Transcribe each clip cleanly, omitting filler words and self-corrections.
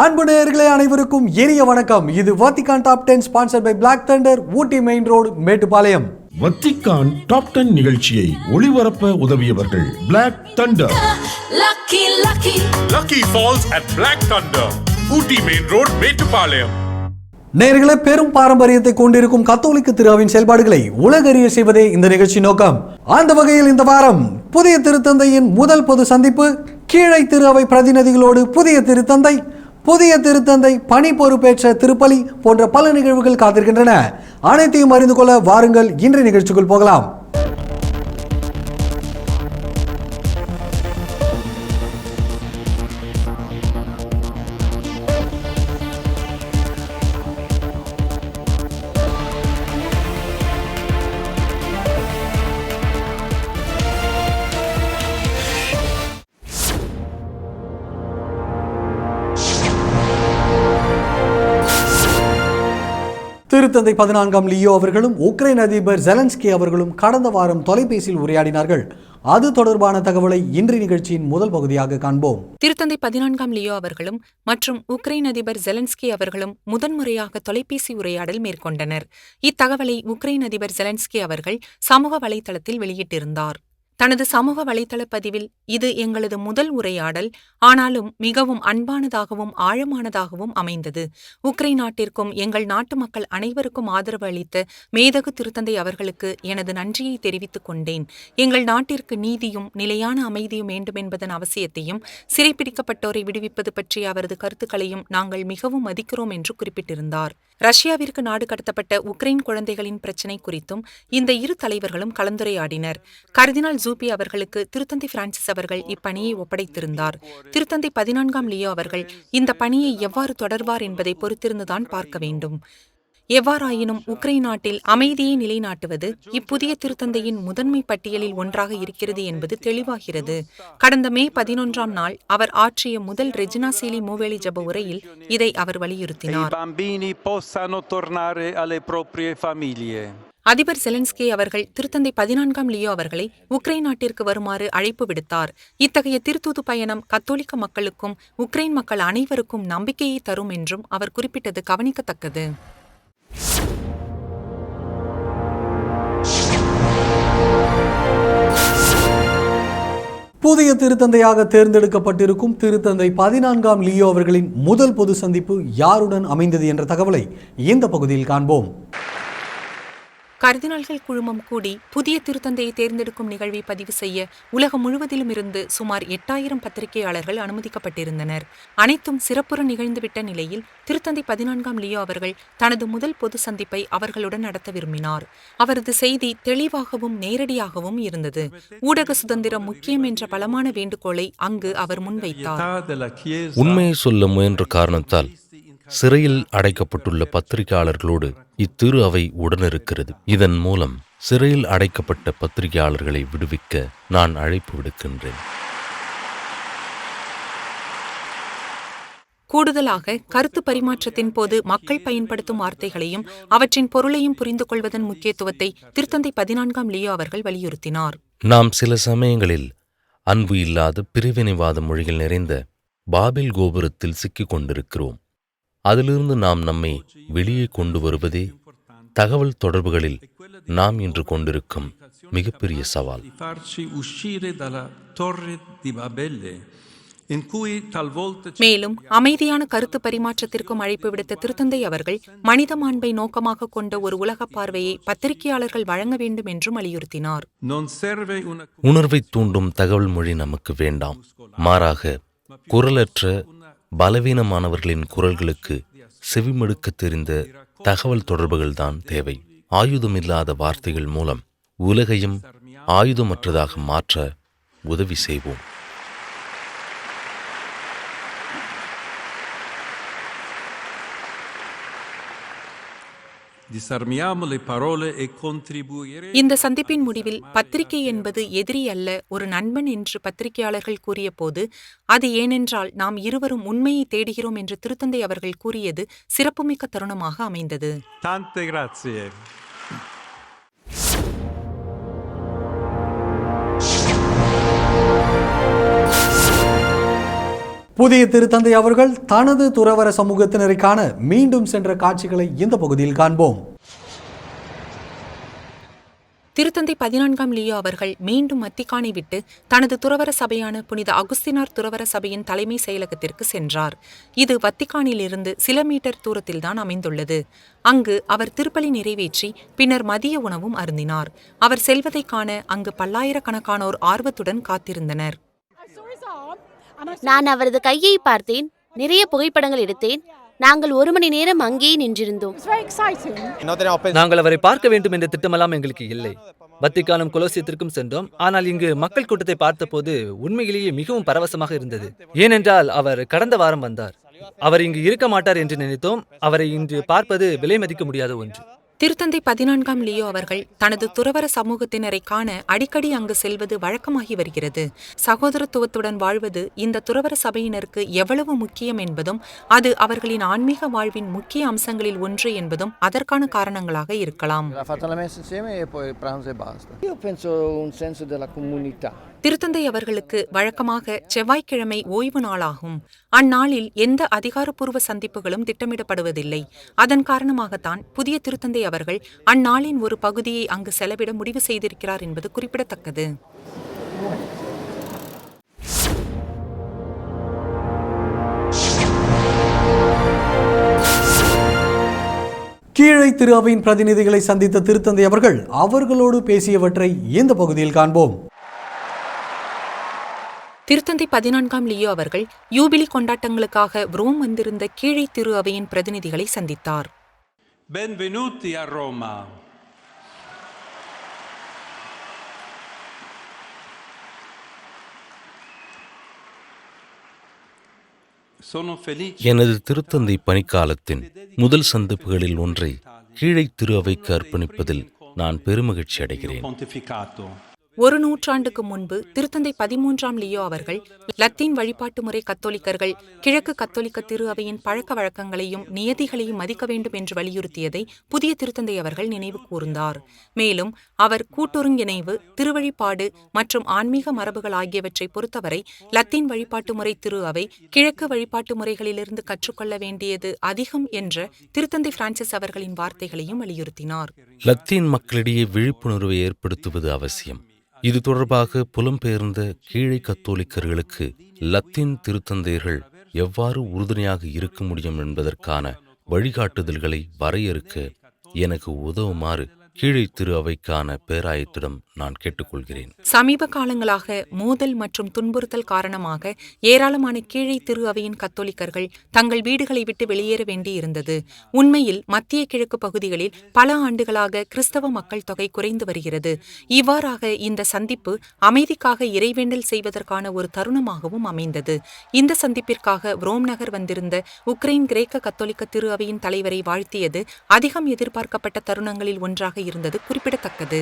அன்பு நேயர்களே அனைவருக்கும் இனிய வணக்கம். இது Vatican top 10 sponsored by Black Thunder, Ooty main road, Mettupalayam. Vatican top 10 நிகழ்ச்சியை ஒளிபரப்ப உதவியவர்கள் Black Thunder. Lucky Falls at Black Thunder, Ooty main road, Mettupalayam. நேயர்களே, பெரும் பாரம்பரியத்தை கொண்டிருக்கும் கத்தோலிக்க திருவின் செயல்பாடுகளை உலகறிய செய்வதே இந்த நிகழ்ச்சி நோக்கம். அந்த வகையில் இந்த வாரம் புதிய திருத்தந்தையின் முதல் பொது சந்திப்பு, கீழை திருவை பிரதிநிதிகளோடு புதிய திருத்தந்தை பணி பொறுப்பேற்ற திருப்பலி போன்ற பல நிகழ்வுகள் காத்திருக்கின்றன. அனைத்தையும் அறிந்து கொள்ள வாருங்கள் இன்றைய நிகழ்ச்சிக்குள் போகலாம். திருத்தந்தை 14ஆம் லியோ அவர்களும் உக்ரைன் அதிபர் ஜெலன்ஸ்கி அவர்களும் கடந்த வாரம் தொலைபேசியில் உரையாடினார்கள். அது தொடர்பான தகவலை இன்றைய நிகழ்ச்சியின் முதல் பகுதியாக காண்போம். திருத்தந்தை 14ஆம் லியோ அவர்களும் மற்றும் உக்ரைன் அதிபர் ஜெலன்ஸ்கி அவர்களும் முதன்முறையாக தொலைபேசி உரையாடல் மேற்கொண்டனர். இத்தகவலை உக்ரைன் அதிபர் ஜெலன்ஸ்கி அவர்கள் சமூக வலைதளத்தில் வெளியிட்டிருந்தார். தனது சமூக வலைதள பதிவில், இது எங்களது முதல் உரையாடல், ஆனாலும் மிகவும் அன்பானதாகவும் ஆழமானதாகவும் அமைந்தது. உக்ரைன் நாட்டிற்கும் எங்கள் நாட்டு மக்கள் அனைவருக்கும் ஆதரவு அளித்த மேதகு திருத்தந்தை அவர்களுக்கு எனது நன்றியை தெரிவித்துக் கொண்டேன். எங்கள் நாட்டிற்கு நீதியும் நிலையான அமைதியும் வேண்டும் என்பதன் அவசியத்தையும் சிறைப்பிடிக்கப்பட்டோரை விடுவிப்பது பற்றிய அவரது கருத்துக்களையும் நாங்கள் மிகவும் மதிக்கிறோம் என்று குறிப்பிட்டிருந்தார். ரஷ்யாவிற்கு நாடு கடத்தப்பட்ட உக்ரைன் குழந்தைகளின் பிரச்சினை குறித்தும் இந்த இரு தலைவர்களும் கலந்துரையாடினர். கர்தினால் ஜூபி அவர்களுக்கு திருத்தந்தை பிரான்சிஸ் அவர்கள் இப்பணியை ஒப்படைத்திருந்தார். திருத்தந்தை 14ஆம் லியோ அவர்கள் இந்த பணியை எவ்வாறு தொடர்வார் என்பதை பொறுத்திருந்துதான் பார்க்க வேண்டும். எவ்வாறாயினும் உக்ரைன் நாட்டில் அமைதியை நிலைநாட்டுவது இப்புதிய திருத்தந்தையின் முதன்மை பட்டியலில் ஒன்றாக இருக்கிறது என்பது தெளிவாகிறது. கடந்த மே 11ஆம் நாள் அவர் ஆற்றிய முதல் ரெஜினா சீலி மூவேளி ஜப உரையில் இதை அவர் வலியுறுத்தினார். அதிபர் ஜெலன்ஸ்கி அவர்கள் திருத்தந்தை 14ஆம் லியோ அவர்களை உக்ரைன் நாட்டிற்கு வருமாறு அழைப்பு விடுத்தார். இத்தகைய திருத்தூது பயணம் கத்தோலிக்க மக்களுக்கும் உக்ரைன் மக்கள் அனைவருக்கும் நம்பிக்கையை தரும் என்றும் அவர் குறிப்பிட்டது கவனிக்கத்தக்கது. புதிய திருத்தந்தையாக தேர்ந்தெடுக்கப்பட்டிருக்கும் திருத்தந்தை 14ஆம் லியோ அவர்களின் முதல் பொது சந்திப்பு யாருடன் அமைந்தது என்ற தகவலை இந்த பகுதியில் காண்போம். கர்தினால்கள் குழுமம் கூடி புதிய திருத்தந்தையை தேர்ந்தெடுக்கும் நிகழ்வை பதிவு செய்ய உலகம் முழுவதிலும் இருந்து சுமார் 8000 பத்திரிகையாளர்கள் அனுமதிக்கப்பட்டிருந்தனர். அனைத்தும் சிறப்புற நிகழ்ந்துவிட்ட நிலையில் திருத்தந்தை 14ஆம் லியோ அவர்கள் தனது முதல் பொது சந்திப்பை அவர்களுடன் நடத்த விரும்பினார். அவரது செய்தி தெளிவாகவும் நேரடியாகவும் இருந்தது. ஊடக சுதந்திரம் முக்கியம் என்ற பலமான வேண்டுகோளை அங்கு அவர் முன்வைத்தார். உண்மையை சொல்ல முயன்ற காரணத்தால் சிறையில் அடைக்கப்பட்டுள்ள பத்திரிகையாளர்களோடு இத்திரு அவை உடனிருக்கிறது. இதன் மூலம் சிறையில் அடைக்கப்பட்ட பத்திரிகையாளர்களை விடுவிக்க நான் அழைப்பு விடுக்கின்றேன். கூடுதலாக கருத்து பரிமாற்றத்தின் போது மக்கள் பயன்படுத்தும் வார்த்தைகளையும் அவற்றின் பொருளையும் புரிந்து கொள்வதன் முக்கியத்துவத்தை திருத்தந்தை 14ஆம் லியோ அவர்கள் வலியுறுத்தினார். நாம் சில சமயங்களில் அன்பு இல்லாத பிரிவினைவாத மொழிகள் நிறைந்த பாபில் கோபுரத்தில் சிக்கிக் கொண்டிருக்கிறோம். அதிலிருந்து நாம் நம்மை வெளியே கொண்டு வருவதே தகவல் தொடர்புகளில் நாம் இன்று கொண்டிருக்கும் மிகப்பெரிய சவால். மேலும் அமைதியான கருத்து பரிமாற்றத்திற்கும் அழைப்பு விடுத்த திருத்தந்தை அவர்கள் மனித மாண்பை நோக்கமாக கொண்ட ஒரு உலக பார்வையை பத்திரிகையாளர்கள் வழங்க வேண்டும் என்றும் வலியுறுத்தினார். உணர்வை தூண்டும் தகவல் மொழி நமக்கு வேண்டாம். மாறாக குரலற்ற பலவீனமானவர்களின் குரல்களுக்கு செவிமடுக்க தெரிந்த தகவல் தொடர்புகள்தான் தேவை. ஆயுதமில்லாத வார்த்தைகள் மூலம் உலகையும் ஆயுதமற்றதாக மாற்ற உதவி செய்வோம். இந்த சந்திப்பின் முடிவில் பத்திரிகை என்பது எதிரி அல்ல, ஒரு நண்பன் என்று பத்திரிகையாளர்கள் கூறிய போது, அது ஏனென்றால் நாம் இருவரும் உண்மையை தேடுகிறோம் என்று திருத்தந்தை அவர்கள் கூறியது சிறப்புமிக்க தருணமாக அமைந்தது. புதிய திருத்தந்தை அவர்கள் தனது துறவற சமூகத்தினரை காண மீண்டும் சென்ற காட்சிகளை இந்த பகுதியில் காண்போம். திருத்தந்தை 14ஆம் லியோ அவர்கள் மீண்டும் வத்திக்கானை விட்டு தனது துறவற சபையான புனித அகுஸ்தினார் துறவற சபையின் தலைமை செயலகத்திற்கு சென்றார். இது வத்திக்கானிலிருந்து சில மீட்டர் தூரத்தில்தான் அமைந்துள்ளது. அங்கு அவர் திருப்பலி நிறைவேற்றி பின்னர் மதிய உணவும் அருந்தினார். அவர் செல்வதை காண அங்கு பல்லாயிரக்கணக்கானோர் ஆர்வத்துடன் காத்திருந்தனர். நான் அவரது கையை பார்த்தேன், நிறைய புகைப்படங்கள் எடுத்தேன். நாங்கள் 1 மணி நேரம் அங்கேயே நின்றிருந்தோம். நாங்கள் அவரை பார்க்க வேண்டும் என்ற திட்டமெல்லாம் எங்களுக்கு இல்லை. வத்திக்கானும் கொலோசியத்திற்கும் சென்றோம். ஆனால் இங்கு மக்கள் கூட்டத்தை பார்த்தபோது உண்மையிலேயே மிகவும் பரவசமாக இருந்தது. ஏனென்றால் அவர் கடந்த வாரம் வந்தார். அவர் இங்கு இருக்க மாட்டார் என்று நினைத்தோம். அவரை இன்று பார்ப்பது விலை மதிக்க முடியாத ஒன்று. திருத்தந்தை 14ஆம் லியோ அவர்கள் தனது துறவற சமூகத்தினரை காண அடிக்கடி அங்கு செல்வது வழக்கமாகி வருகிறது. சகோதரத்துவத்துடன் வாழ்வது இந்த துறவற சபையினருக்கு எவ்வளவு முக்கியம் என்பதும் அது அவர்களின் ஆன்மீக வாழ்வின் முக்கிய அம்சங்களில் ஒன்று என்பதும் அதற்கான காரணங்களாக இருக்கலாம். திருத்தந்தை அவர்களுக்கு வழக்கமாக செவ்வாய்க்கிழமை ஓய்வு நாளாகும். அந்நாளில் எந்த அதிகாரப்பூர்வ சந்திப்புகளும் திட்டமிடப்படுவதில்லை. அதன் காரணமாகத்தான் புதிய திருத்தந்தை அவர்கள் அந்நாளின் ஒரு பகுதியை அங்கு செலவிட முடிவு செய்திருக்கிறார் என்பது குறிப்பிடத்தக்கது. கீழை திரு அவையின் பிரதிநிதிகளை சந்தித்த திருத்தந்தை அவர்கள் அவர்களோடு பேசியவற்றை இந்த பகுதியில் காண்போம். திருத்தந்தை 14ஆம் லியோ அவர்கள் யூபிலி கொண்டாட்டங்களுக்காக ரோம் வந்திருந்த கீழை திரு அவையின் பிரதிநிதிகளை சந்தித்தார். Benvenuti a Roma. எனது திருத்தந்தை பணிக்காலத்தின் முதல் சந்திப்புகளில் ஒன்றை கீழை திரு அவைக்கு அர்ப்பணிப்பதில் நான் பெருமகிழ்ச்சி அடைகிறேன். ஒரு நூற்றாண்டுக்கு முன்பு திருத்தந்தை 13ஆம் லியோ அவர்கள் லத்தீன் வழிபாட்டு முறை கத்தோலிக்கர்கள் கிழக்கு கத்தோலிக்க திரு அவையின் பழக்க வழக்கங்களையும் நியதிகளையும் மதிக்க வேண்டும் என்று வலியுறுத்தியதை புதிய திருத்தந்தை அவர்கள் நினைவு கூர்ந்தார். மேலும் அவர் கூட்டொருங்கிணைவு, திருவழிபாடு மற்றும் ஆன்மீக மரபுகள் ஆகியவற்றை பொறுத்தவரை லத்தீன் வழிபாட்டு முறை திரு அவை கிழக்கு வழிபாட்டு முறைகளிலிருந்து கற்றுக்கொள்ள வேண்டியது அதிகம் என்ற திருத்தந்தை பிரான்சிஸ் அவர்களின் வார்த்தைகளையும் வலியுறுத்தினார். லத்தீன் மக்களிடையே விழிப்புணர்வை ஏற்படுத்துவது அவசியம். இது தொடர்பாக புலம்பெயர்ந்த கீழை கத்தோலிக்கர்களுக்கு லத்தீன் திருத்தந்தையர்கள் எவ்வாறு உறுதுணையாக இருக்க முடியும் என்பதற்கான வழிகாட்டுதல்களை வரையறுக்க எனக்கு உதவுமாறு கீழை திரு அவைக்கான பேராயத்திடம் நான் கேட்டுக்கொள்கிறேன். சமீப காலங்களாக மோதல் மற்றும் துன்புறுத்தல் காரணமாக ஏராளமான கீழை திரு அவையின் கத்தோலிக்கர்கள் தங்கள் வீடுகளை விட்டு வெளியேற வேண்டியிருந்தது. உண்மையில் மத்திய கிழக்கு பகுதிகளில் பல ஆண்டுகளாக கிறிஸ்தவ மக்கள் தொகை குறைந்து வருகிறது. இவ்வாறாக இந்த சந்திப்பு அமைதிக்காக இறைவேண்டல் செய்வதற்கான ஒரு தருணமாகவும் அமைந்தது. இந்த சந்திப்பிற்காக ரோம் நகர் வந்திருந்த உக்ரைன் கிரேக்க கத்தோலிக்க திரு அவையின் தலைவரை வாழ்த்தியது அதிகம் எதிர்பார்க்கப்பட்ட தருணங்களில் ஒன்றாக இருந்தது குறிப்பிடத்தக்கது.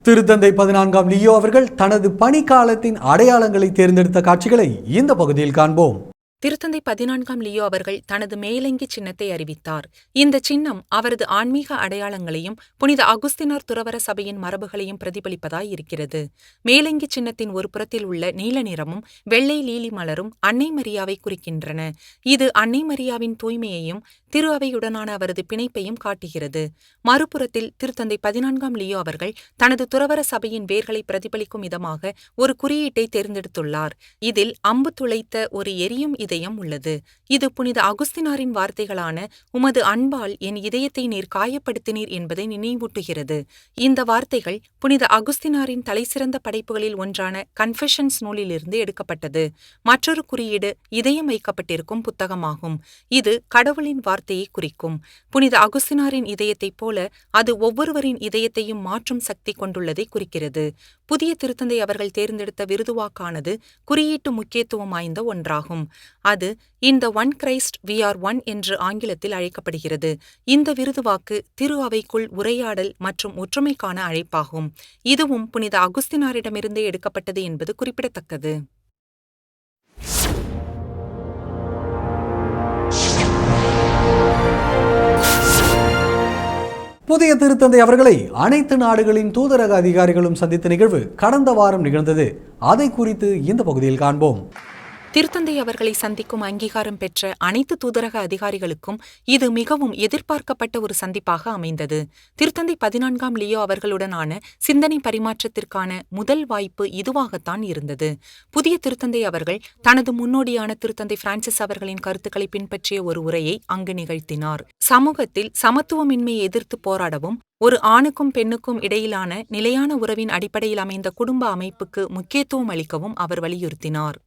திருத்தந்தை 14ஆம் லியோ அவர்கள் தனது பணிக்காலத்தின் அடையாளங்களை தேர்ந்தெடுத்த காட்சிகளை இந்த பகுதியில் காண்போம். திருத்தந்தை 14ஆம் லியோ அவர்கள் தனது மேலங்கி சின்னத்தை அறிவித்தார். இந்த சின்னம் அவரது ஆன்மீக அடையாளங்களையும் புனித அகுஸ்தினார் துறவற சபையின் மரபுகளையும் பிரதிபலிப்பதாய் இருக்கிறது. மேலங்கி சின்னத்தின் ஒரு புறத்தில் உள்ள நீல நிறமும் வெள்ளை லீலி மலரும் அன்னை மரியாவை குறிக்கின்றன. இது அன்னை மரியாவின் தூய்மையையும் திரு அவையுடனான அவரது பிணைப்பையும் காட்டுகிறது. மறுபுறத்தில் திருத்தந்தை 14ஆம் லியோ அவர்கள் தனது துறவற சபையின் வேர்களை பிரதிபலிக்கும் விதமாக ஒரு குறியீட்டை தேர்ந்தெடுத்துள்ளார். இதில் அம்பு துளைத்த ஒரு எரியும் இதயம் உள்ளது. இது புனித அகுஸ்தினாரின் வார்த்தைகளான உமது அன்பால் என் இதயத்தை நீர் காயப்படுத்தினீர் என்பதை நினைவூட்டுகிறது. இந்த வார்த்தைகள் புனித அகுஸ்தினாரின் தலைசிறந்த படைப்புகளில் ஒன்றான கன்ஃபெஷன்ஸ் நூலிலிருந்து எடுக்கப்பட்டது. மற்றொரு குறியீடு இதயம் வைக்கப்பட்டிருக்கும் புத்தகமாகும். இது கடவுளின் வார்த்தையை குறிக்கும். புனித அகுஸ்தினாரின் இதயத்தைப் போல அது ஒவ்வொருவரின் இதயத்தையும் மாற்றும் சக்தி கொண்டுள்ளதை குறிக்கிறது. புதிய திருத்தந்தை அவர்கள் தேர்ந்தெடுத்த விருதுவாக்கானது குறியீட்டு முக்கியத்துவம் வாய்ந்த ஒன்றாகும். அது இந்த one Christ we are one என்று ஆங்கிலத்தில் அழைக்கப்படுகிறது. இந்த விருதுவாக்கு திரு அவைக்குள் உரையாடல் மற்றும் ஒற்றுமைக்கான அழைப்பாகும். இதுவும் புனித அகுஸ்தினாரிடமிருந்தே எடுக்கப்பட்டது என்பது குறிப்பிடத்தக்கது. புதிய திருத்தந்தை அவர்களை அனைத்து நாடுகளின் தூதரக அதிகாரிகளும் சந்தித்த நிகழ்வு கடந்த வாரம் நிகழ்ந்தது. அதை குறித்து இந்த பகுதியில் காண்போம். திருத்தந்தை அவர்களை சந்திக்கும் அங்கீகாரம் பெற்ற அனைத்து தூதரக அதிகாரிகளுக்கும் இது மிகவும் எதிர்பார்க்கப்பட்ட ஒரு சந்திப்பாக அமைந்தது. திருத்தந்தை 14ஆம் லியோ அவர்களுடனான சிந்தனை பரிமாற்றத்திற்கான முதல் வாய்ப்பு இதுவாகத்தான் இருந்தது. புதிய திருத்தந்தை அவர்கள் தனது முன்னோடியான திருத்தந்தை பிரான்சிஸ் அவர்களின் கருத்துக்களை பின்பற்றிய ஒரு உரையை அங்கு நிகழ்த்தினார். சமூகத்தில் சமத்துவமின்மையை எதிர்த்து போராடவும், ஒரு ஆணுக்கும் பெண்ணுக்கும் இடையிலான நிலையான உறவின் அடிப்படையில் அமைந்த குடும்ப அமைப்புக்கு முக்கியத்துவம் அளிக்கவும் அவர் வலியுறுத்தினார்.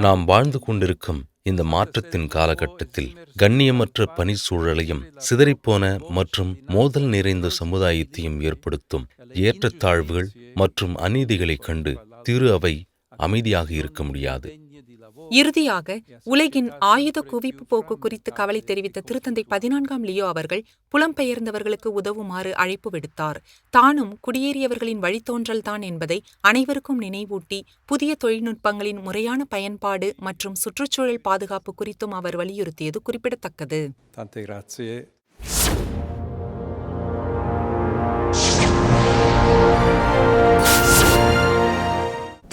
நாம் வாழ்ந்து கொண்டிருக்கும் இந்த மாற்றத்தின் காலகட்டத்தில் கண்ணியமற்ற பணி சூழலையும் சிதறிப்போன மற்றும் மோதல் நிறைந்த சமுதாயத்தையும் ஏற்படுத்தும் ஏற்றத்தாழ்வுகள் மற்றும் அநீதிகளைக் கண்டு திரு அவை அமைதியாக இருக்க முடியாது. இறுதியாக உலகின் ஆயுத குவிப்பு போக்கு குறித்து கவலை தெரிவித்த திருத்தந்தை 14ஆம் லியோ அவர்கள் புலம்பெயர்ந்தவர்களுக்கு உதவுமாறு அழைப்பு விடுத்தார். தானும் குடியேறியவர்களின் வழித்தோன்றல்தான் என்பதை அனைவருக்கும் நினைவூட்டி புதிய தொழில்நுட்பங்களின் முறையான பயன்பாடு மற்றும் சுற்றுச்சூழல் பாதுகாப்பு குறித்தும் அவர் வலியுறுத்தியது குறிப்பிடத்தக்கது.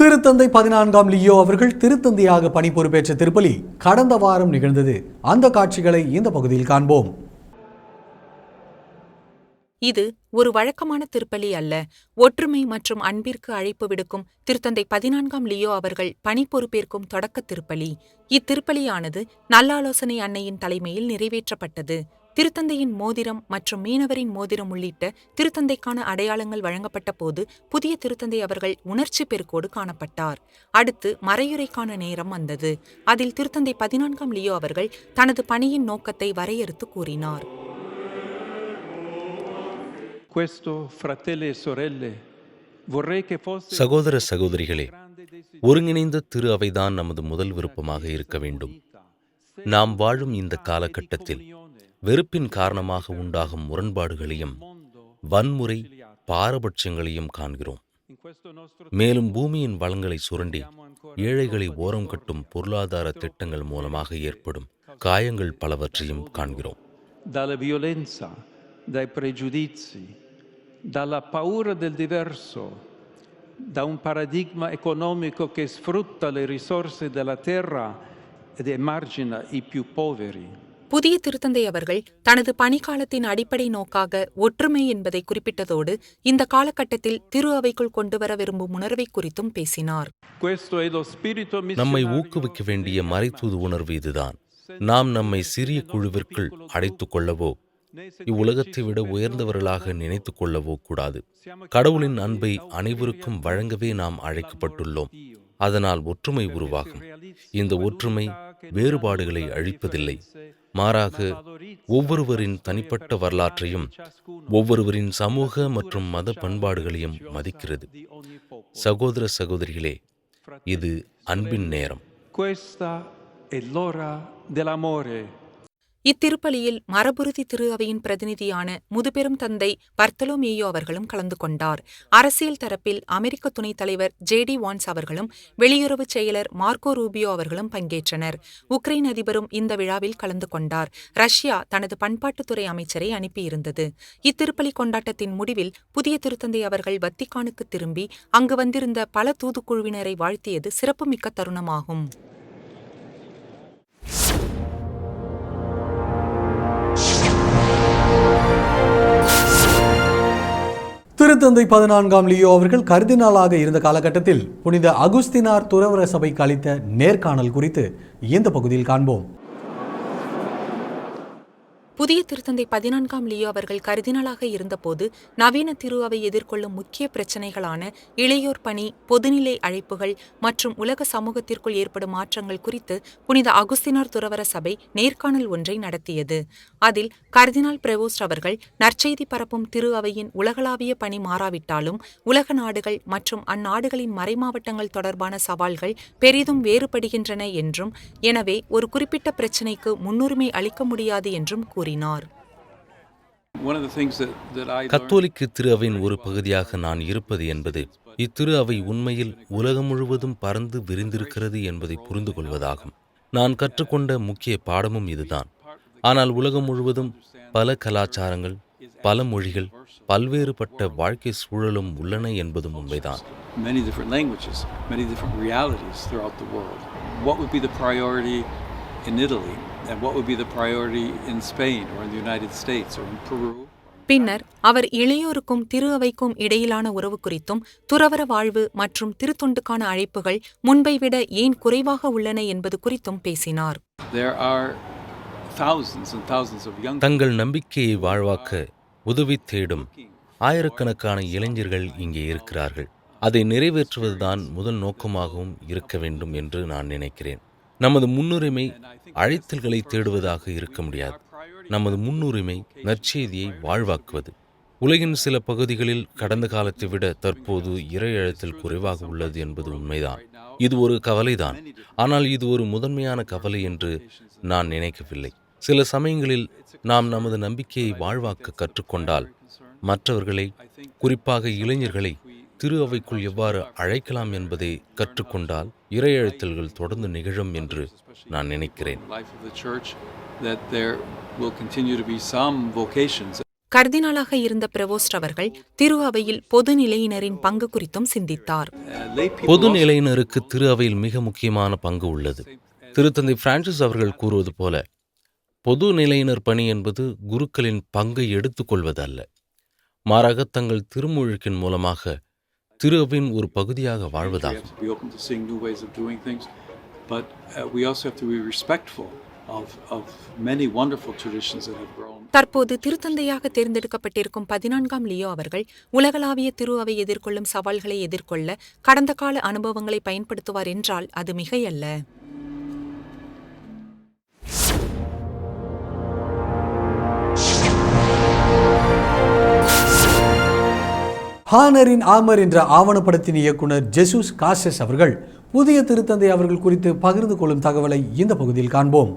திருத்தந்தை 14ஆம் லியோ அவர்கள் திருத்தந்தையாக பணி பொறுப்பேற்ற திருப்பலி கடந்த வாரம் நிகழ்ந்தது. அந்த காட்சிகளை இந்த பகுதியில் காண்போம். இது ஒரு வழக்கமான திருப்பலி அல்ல. ஒற்றுமை மற்றும் அன்பிற்கு அழைப்பு விடுக்கும் திருத்தந்தை 14ஆம் லியோ அவர்கள் பணி பொறுப்பேற்கும் தொடக்க திருப்பலி. இத்திருப்பலியானது நல்லாலோசனை அன்னையின் தலைமையில் நிறைவேற்றப்பட்டது. திருத்தந்தையின் மோதிரம் மற்றும் மீனவரின் மோதிரம் உள்ளிட்ட திருத்தந்தைக்கான அடையாளங்கள் வழங்கப்பட்ட போது புதிய திருத்தந்தை அவர்கள் உணர்ச்சி பெருக்கோடு காணப்பட்டார். அடுத்து மறையுரைக்கான நேரம் வந்தது. அதில் திருத்தந்தை 14ஆம் லியோ அவர்கள் தனது பணியின் நோக்கத்தை வரையறுத்து கூறினார். சகோதர சகோதரிகளே, ஒருங்கிணைந்த திரு அவைதான் நமது முதல் விருப்பமாக இருக்க வேண்டும். நாம் வாழும் இந்த காலகட்டத்தில் வெறுப்பின் காரணமாக உண்டாகும் முரண்பாடுகளையும் வன்முறை பாரபட்சங்களையும் காண்கிறோம். மேலும் பூமியின் வளங்களை சுரண்டி ஏழைகளை ஓரம் கட்டும் பொருளாதார திட்டங்கள் மூலமாக ஏற்படும் காயங்கள் பலவற்றையும் காண்கிறோம். Dalla violenza, dai pregiudizi, dalla paura del diverso, da un paradigma economico che sfrutta le risorse della terra ed emargina i più poveri. புதிய திருத்தந்தை அவர்கள் தனது பணிக்காலத்தின் அடிப்படை நோக்காக ஒற்றுமை என்பதை குறிப்பிட்டதோடு இந்த காலகட்டத்தில் திரு அவைக்குள் கொண்டுவர விரும்பும் உணர்வை குறித்தும் பேசினார். நம்மை ஊக்குவிக்க வேண்டிய மறைத்தூது உணர்வு இதுதான். நாம் நம்மை சிறிய குழுவிற்குள் அடைத்துக் கொள்ளவோ இவ்வுலகத்தை விட உயர்ந்தவர்களாக நினைத்து கொள்ளவோ கூடாது. கடவுளின் அன்பை அனைவருக்கும் வழங்கவே நாம் அழைக்கப்பட்டுள்ளோம். அதனால் ஒற்றுமை உருவாகும். இந்த ஒற்றுமை வேறுபாடுகளை அழிப்பதில்லை, மாறாக ஒவ்வொருவரின் தனிப்பட்ட வரலாற்றையும் ஒவ்வொருவரின் சமூக மற்றும் மத பண்பாடுகளையும் மதிக்கிறது. சகோதர சகோதரிகளே, இது அன்பின் நேரம். இத்திருப்பலியில் மரபுறுதி திரு அவையின் பிரதிநிதியான முதுபெரும் தந்தை பர்த்தலோமேயோ அவர்களும் கலந்து கொண்டார். அரசியல் தரப்பில் அமெரிக்க துணைத் தலைவர் ஜே.டி. வான்ஸ் அவர்களும் வெளியுறவு செயலர் மார்க்கோ ரூபியோ அவர்களும் பங்கேற்றனர். உக்ரைன் அதிபரும் இந்த விழாவில் கலந்து கொண்டார். ரஷ்யா தனது பண்பாட்டுத்துறை அமைச்சரை அனுப்பியிருந்தது. இத்திருப்பலி கொண்டாட்டத்தின் முடிவில் புதிய திருத்தந்தை அவர்கள் வத்திக்கானுக்கு திரும்பி அங்கு வந்திருந்த பல தூதுக்குழுவினரை வாழ்த்தியது சிறப்புமிக்க தருணமாகும். திருத்தந்தை 14ஆம் லியோ அவர்கள் கர்தினாலாக இருந்த காலகட்டத்தில் புனித அகுஸ்தினார் துறவற சபைக்கு அளித்த நேர்காணல் குறித்து இந்த பகுதியில் காண்போம். புதிய திருத்தந்தை 14ஆம் லியோ அவர்கள் கர்தினாலாக இருந்தபோது நவீன திரு அவை எதிர்கொள்ளும் முக்கிய பிரச்சினைகளான இளையோர் பணி, பொதுநிலை அழைப்புகள் மற்றும் உலக சமூகத்திற்குள் ஏற்படும் மாற்றங்கள் குறித்து புனித அகுஸ்தினார் துறவற சபை நேர்காணல் ஒன்றை நடத்தியது. அதில் கர்தினால் பிரவோஸ்ட் அவர்கள் நற்செய்தி பரப்பும் திரு அவையின் உலகளாவிய பணி மாறாவிட்டாலும் உலக நாடுகள் மற்றும் அந்நாடுகளின் மறைமாவட்டங்கள் தொடர்பான சவால்கள் பெரிதும் வேறுபடுகின்றன என்றும், எனவே ஒரு குறிப்பிட்ட பிரச்சினைக்கு முன்னுரிமை அளிக்க முடியாது என்றும் கூறினார். கத்தோலிக்க திரு அவையின் ஒரு பகுதியாக நான் இருப்பது என்பது இத்திரு அவை உண்மையில் உலகம் முழுவதும் பறந்து விரிந்திருக்கிறது என்பதை புரிந்து கொள்வதாகும். நான் கற்றுக்கொண்ட முக்கிய பாடமும் இதுதான். ஆனால் உலகம் முழுவதும் பல கலாச்சாரங்கள், பல மொழிகள், பல்வேறுபட்ட வாழ்க்கை சூழலும் உள்ளன என்பதும் உண்மைதான். Many different languages, many different realities throughout the world. What would be the priority in Italy, and what would be the priority in Spain or in the United States or in Peru? பின்னர் அவர் இளையோருக்கும் திரு அவைக்கும் இடையிலான உறவு குறித்தும், துறவற வாழ்வு மற்றும் திருத்தொண்டுக்கான அழைப்புகள் முன்பை விட ஏன் குறைவாக உள்ளன என்பது குறித்தும் பேசினார். There are thousands and thousands of young தங்கள் நம்பிக்கையை வாழ்வாக்க உதவி தேடும் ஆயிரக்கணக்கான இளைஞர்கள் இங்கே இருக்கிறார்கள். அதை நிறைவேற்றுவதுதான் முதல் நோக்கமாகவும் இருக்க வேண்டும் என்று நான் நினைக்கிறேன். நமது முன்னுரிமை அழைத்தல்களை தேடுவதாக இருக்க முடியாது. நமது முன்னுரிமை நற்செய்தியை வாழ்வாக்குவது. உலகின் சில பகுதிகளில் கடந்த காலத்தை விட தற்போது இறை அழைத்தல் குறைவாக உள்ளது என்பது உண்மைதான். இது ஒரு கவலைதான். ஆனால் இது ஒரு முதன்மையான கவலை என்று நான் நினைக்கவில்லை. சில சமயங்களில் நாம் நமது நம்பிக்கையை வாழ்வாக்க கற்றுக்கொண்டால், மற்றவர்களை, குறிப்பாக இளைஞர்களை திரு அவைக்குள் எவ்வாறு அழைக்கலாம் என்பதை கற்றுக்கொண்டால் இறை அழைத்தல்கள் தொடர்ந்து நிகழும் என்று நான் நினைக்கிறேன். கர்தினாலாக இருந்த பிரவோஸ்ட் அவர்கள் திரு அவையில் பொது நிலையினரின் பங்கு குறித்தும் சிந்தித்தார். பொது நிலையினருக்கு திரு அவையில் மிக முக்கியமான பங்கு உள்ளது. திருத்தந்தை பிரான்சிஸ் அவர்கள் கூறுவது போல, பொது நிலையினர் பணி என்பது குருக்களின் பங்கை எடுத்துக்கொள்வது அல்ல, மாறாக தங்கள் திருமுழுக்கின் மூலமாக திரு அவையின் ஒரு பகுதியாக வாழ்வதாகும். தற்போது திருத்தந்தையாக தேர்ந்தெடுக்கப்பட்டிருக்கும் 14ஆம் லியோ அவர்கள் உலகளாவிய திரு அவை எதிர்கொள்ளும் சவால்களை எதிர்கொள்ள கடந்த கால அனுபவங்களை பயன்படுத்துவார் என்றால் அது மிகையல்ல. ஹானரின் ஆமர் என்ற ஆவணப்படத்தின் இயக்குனர் ஜெசூஸ் கார்சஸ் அவர்கள் புதிய திருத்தந்தை அவர்கள் குறித்து பகிர்ந்து கொள்ளும் தகவலை இந்த பகுதியில் காண்போம்.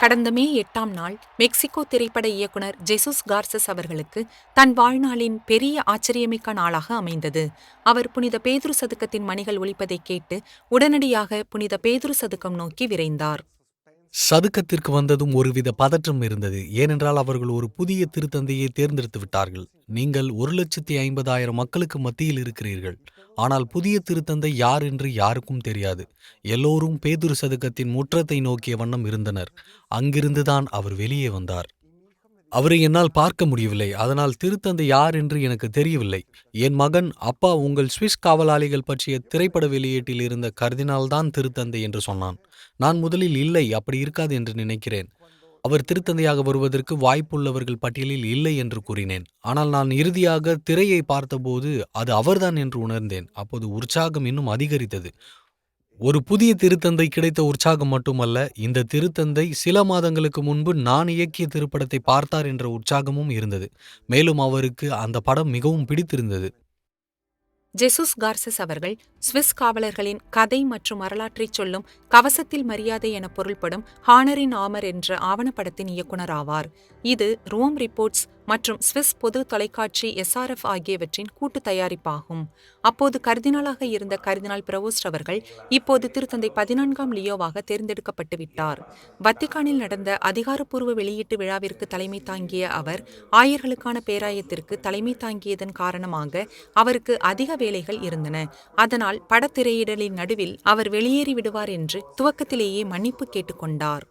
கடந்த மே 8ஆம் நாள் மெக்சிகோ திரைப்பட இயக்குனர் ஜெசூஸ் கார்சஸ் அவர்களுக்கு தன் வாழ்நாளின் பெரிய ஆச்சரியமிக்க நாளாக அமைந்தது. அவர் புனித பேதுரு சதுக்கத்தின் மணிகள் ஒலிப்பதை கேட்டு உடனடியாக புனித பேதுரு சதுக்கம் நோக்கி விரைந்தார். சதுக்கத்திற்கு வந்ததும் ஒருவித பதற்றம் இருந்தது. ஏனென்றால் அவர்கள் ஒரு புதிய திருத்தந்தையை தேர்ந்தெடுத்து விட்டார்கள். நீங்கள் 1,50,000 மக்களுக்கு மத்தியில் இருக்கிறீர்கள். ஆனால் புதிய திருத்தந்தை யார் என்று யாருக்கும் தெரியாது. எல்லோரும் பேதுரு சதுக்கத்தின் முற்றத்தை நோக்கிய வண்ணம் இருந்தனர். அங்கிருந்துதான் அவர் வெளியே வந்தார். அவரை என்னால் பார்க்க முடியவில்லை. அதனால் திருத்தந்தை யார் என்று எனக்கு தெரியவில்லை. என் மகன், அப்பா, உங்கள் சுவிஸ் காவலாளிகள் பற்றிய திரைப்பட வெளியீட்டில் இருந்த கர்தினால் தான் திருத்தந்தை என்று சொன்னான். நான் முதலில் இல்லை, அப்படி இருக்காது என்று நினைக்கிறேன். அவர் திருத்தந்தையாக வருவதற்கு வாய்ப்புள்ளவர்கள் பட்டியலில் இல்லை என்று கூறினேன். ஆனால் நான் இறுதியாக திரையை பார்த்தபோது அது அவர்தான் என்று உணர்ந்தேன். அப்போது உற்சாகம் இன்னும் அதிகரித்தது. ஒரு புதிய திருத்தந்தை கிடைத்த உற்சாகம் மட்டுமல்ல, இந்த திருத்தந்தை சில மாதங்களுக்கு முன்பு நான் இயக்கிய திரைப்படத்தை பார்த்தார் என்ற உற்சாகமும் இருந்தது. மேலும் அவருக்கு அந்த படம் மிகவும் பிடித்திருந்தது. ஜெசூஸ் கார்சஸ் அவர்கள் சுவிஸ் காவலர்களின் கதை மற்றும் வரலாற்றைச் சொல்லும் கவசத்தில் மரியாதை என பொருள்படும் ஹானரின் ஆமர் என்ற ஆவணப்படத்தின் இயக்குனர் ஆவார். இது ரோம் ரிப்போர்ட்ஸ் மற்றும் சுவிஸ் பொது தொலைக்காட்சி SRF ஆகியவற்றின் கூட்டு தயாரிப்பாகும். அப்போது கர்தினாலாக இருந்த கர்தினால் பிரவோஸ்ட் அவர்கள் இப்போது திருத்தந்தை 14ஆம் லியோவாக தேர்ந்தெடுக்கப்பட்டு விட்டார். வத்திக்கானில் நடந்த அதிகாரப்பூர்வ வெளியீட்டு விழாவிற்கு தலைமை தாங்கிய அவர் ஆயர்களுக்கான பேராயத்திற்கு தலைமை தாங்கியதன் காரணமாக அவருக்கு அதிக வேலைகள் இருந்தன. அதனால் படத்திரையிடலின் நடுவில் அவர் வெளியேறி விடுவார் என்று துவக்கத்திலேயே மன்னிப்பு கேட்டுக்கொண்டார்.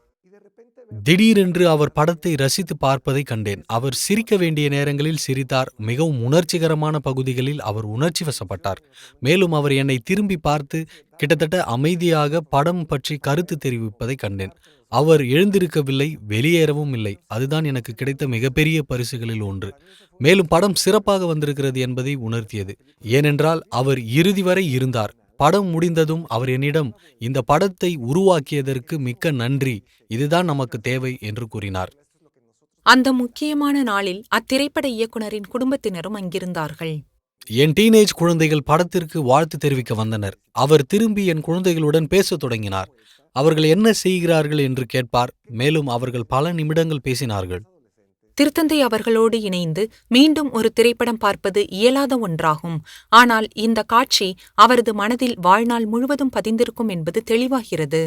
திடீரென்று அவர் படத்தை ரசித்து பார்ப்பதை கண்டேன். அவர் சிரிக்க வேண்டிய நேரங்களில் சிரித்தார். மிகவும் உணர்ச்சிகரமான பகுதிகளில் அவர் உணர்ச்சி வசப்பட்டார். மேலும் அவர் என்னை திரும்பி பார்த்து கிட்டத்தட்ட அமைதியாக படம் பற்றி கருத்து தெரிவிப்பதை கண்டேன். அவர் எழுந்திருக்கவில்லை, வெளியேறவும் இல்லை. அதுதான் எனக்கு கிடைத்த மிகப்பெரிய பரிசுகளில் ஒன்று. மேலும் படம் சிறப்பாக வந்திருக்கிறது என்பதை உணர்த்தியது. ஏனென்றால் அவர் இறுதி வரை இருந்தார். படம் முடிந்ததும் அவர் என்னிடம், இந்த படத்தை உருவாக்கியதற்கு மிக்க நன்றி, இதுதான் நமக்கு தேவை என்று கூறினார். அந்த முக்கியமான நாளில் அத்திரைப்பட இயக்குனரின் குடும்பத்தினரும் அங்கிருந்தார்கள். என் டீனேஜ் குழந்தைகள் படத்திற்கு வாழ்த்து தெரிவிக்க வந்தனர். அவர் திரும்பி என் குழந்தைகளுடன் பேசத் தொடங்கினார். அவர்கள் என்ன செய்கிறார்கள் என்று கேட்பார். மேலும் அவர்கள் பல நிமிடங்கள் பேசினார்கள். திருத்தந்தை அவர்களோடு இணைந்து மீண்டும் ஒரு திரைப்படம் பார்ப்பது இயலாத ஒன்றாகும். ஆனால் இந்த காட்சி அவரது மனதில் வாழ்நாள் முழுவதும் பதிந்திருக்கும் என்பது தெளிவாகிறது.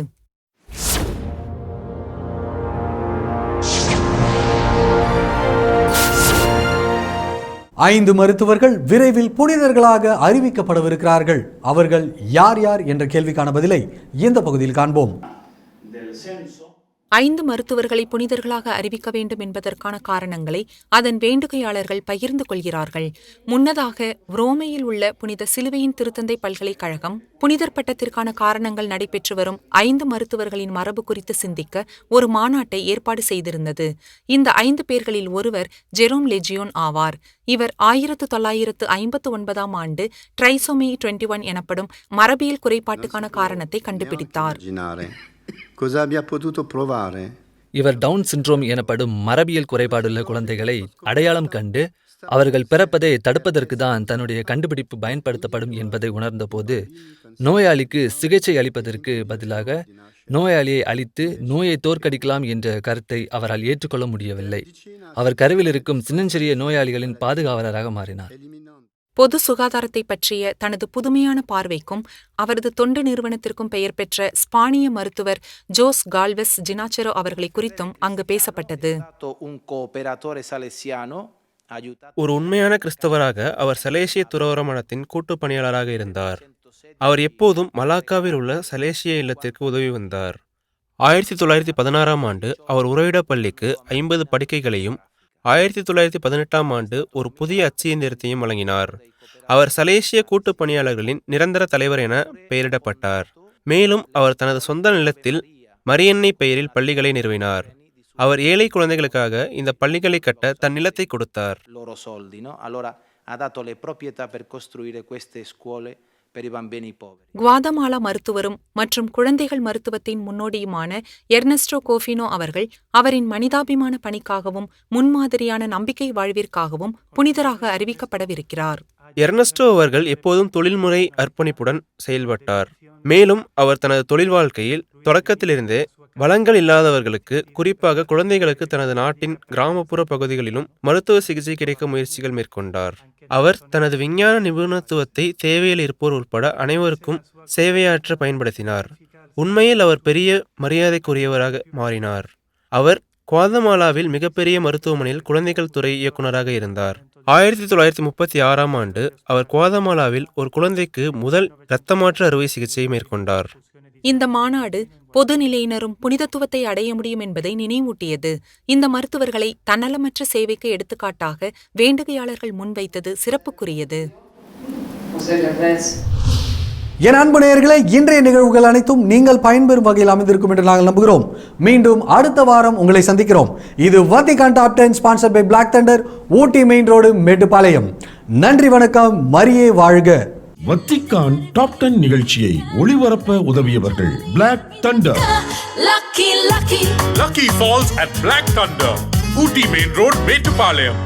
5 மருத்துவர்கள் விரைவில் புனிதர்களாக அறிவிக்கப்படவிருக்கிறார்கள். அவர்கள் யார் யார் என்ற கேள்விக்கான பதிலை இந்த பகுதியில் காண்போம். 5 மருத்துவர்களை புனிதர்களாக அறிவிக்க வேண்டும் என்பதற்கான காரணங்களை அதன் வேண்டுகையாளர்கள் பகிர்ந்து கொள்கிறார்கள். முன்னதாக ரோமையில் உள்ள புனித சிலுவையின் திருத்தந்தை பல்கலைக்கழகம் புனிதர் பட்டத்திற்கான காரணங்கள் நடைபெற்று வரும் 5 மருத்துவர்களின் மரபு குறித்து சிந்திக்க ஒரு மாநாட்டை ஏற்பாடு செய்திருந்தது. இந்த 5 பேர்களில் ஒருவர் ஜெரோம் லெஜியோன் ஆவார். இவர் 1959ஆம் ஆண்டு ட்ரைசோமி 21 எனப்படும் மரபியல் குறைபாட்டுக்கான காரணத்தை கண்டுபிடித்தார். இவர் டவுன் சிண்ட்ரோம் எனப்படும் மரபியல் குறைபாடுள்ள குழந்தைகளை அடையாளம் கண்டு அவர்கள் பிறப்பதை தடுப்பதற்கு தான் தன்னுடைய கண்டுபிடிப்பு பயன்படுத்தப்படும் என்பதை உணர்ந்தபோது நோயாளிக்கு சிகிச்சை அளிப்பதற்கு பதிலாக நோயாளியை அழித்து நோயை தோற்கடிக்கலாம் என்ற கருத்தை அவரால் ஏற்றுக்கொள்ள முடியவில்லை. அவர் கருவில் இருக்கும் சின்னஞ்சிறிய நோயாளிகளின் பாதுகாவலராக மாறினார். பொது சுகாதாரத்தை பற்றிய தனது புதுமையான பார்வைக்கும் அவரது தொண்டு நிறுவனத்திற்கும் பெயர் பெற்ற ஸ்பானிய மருத்துவர் ஜோஸ் கால்வெஸ் ஜினாச்செரோ அவர்களை குறித்தும் அங்கு பேசப்பட்டது. ஒரு உண்மையான கிறிஸ்தவராக அவர் சலேசிய துறவற மடத்தின் கூட்டு பணியாளராக இருந்தார். அவர் எப்போதும் மலாக்காவில் உள்ள சலேசிய இல்லத்திற்கு உதவி வந்தார். 1916ஆம் ஆண்டு அவர் உறைவிட பள்ளிக்கு 50 படுக்கைகளையும் 1918ஆம் ஆண்டு ஒரு புதிய அச்சு இயந்திரத்தையும் வழங்கினார். அவர் சலேசிய கூட்டு பணியாளர்களின் நிரந்தர தலைவர் என பெயரிடப்பட்டார். மேலும் அவர் தனது சொந்த நிலத்தில் மரியன்னை பெயரில் பள்ளிகளை நிறுவினார். அவர் ஏழை குழந்தைகளுக்காக இந்த பள்ளிகளை கட்ட தன் நிலத்தை கொடுத்தார். குவாதமாலா மருத்துவரும் மற்றும் குழந்தைகள் மருத்துவத்தின் முன்னோடியுமான எர்னஸ்டோ கோஃபினோ அவர்கள் அவரின் மனிதாபிமான பணிக்காகவும் முன்மாதிரியான நம்பிக்கை வாழ்விற்காகவும் புனிதராக அறிவிக்கப்படவிருக்கிறார். எர்னஸ்டோ அவர்கள் எப்போதும் தொழில்முறை அர்ப்பணிப்புடன் செயல்பட்டார். மேலும் அவர் தனது தொழில் வாழ்க்கையில் தொடக்கத்திலிருந்தே வளங்கள் இல்லாதவர்களுக்கு, குறிப்பாக குழந்தைகளுக்கு தனது நாட்டின் கிராமப்புற பகுதிகளிலும் மருத்துவ சிகிச்சை கிடைக்க முயற்சிகள் மேற்கொண்டார். அவர் தனது விஞ்ஞான நிபுணத்துவத்தை தேவையில் இருப்போர் உட்பட அனைவருக்கும் சேவையாற்ற பயன்படுத்தினார். உண்மையில் அவர் பெரிய மரியாதைக்குரியவராக மாறினார். அவர் குவாதமாலாவில் மிகப்பெரிய மருத்துவமனையில் குழந்தைகள் துறை இயக்குநராக இருந்தார். 1936ஆம் ஆண்டு அவர் குவாதமாலாவில் ஒரு குழந்தைக்கு முதல் இரத்த மாற்று அறுவை சிகிச்சையை மேற்கொண்டார். இந்த மாநாடு பொது நிலையினரும் புனிதத்துவத்தை அடைய முடியும் என்பதை நினைவூட்டியது. இந்த மருத்துவர்களை தன்னலமற்ற சேவைக்கு எடுத்துக்காட்டாக வேண்டுகையாளர்கள் முன்வைத்தது சிறப்புக்குரியது. என் அன்பு நேயர்களே, இன்றைய நிகழ்வுகள் அனைத்தும் நீங்கள் பயன்பெறும் வகையில் அமைந்திருக்கும் என்று நாங்கள் நம்புகிறோம். மீண்டும் அடுத்த வாரம் உங்களை சந்திக்கிறோம். இது Vatican top 10 sponsored by Black Thunder, Ooty main road, Mettupalayam. நன்றி, வணக்கம். மரியே வாழ்க. வத்திக்கான் டாப் 10 நிகழ்ச்சியை ஒளிபரப்ப உதவியவர்கள் Black Thunder. Lucky Falls at Black Thunder, Ooty Main Road, Mettupalayam.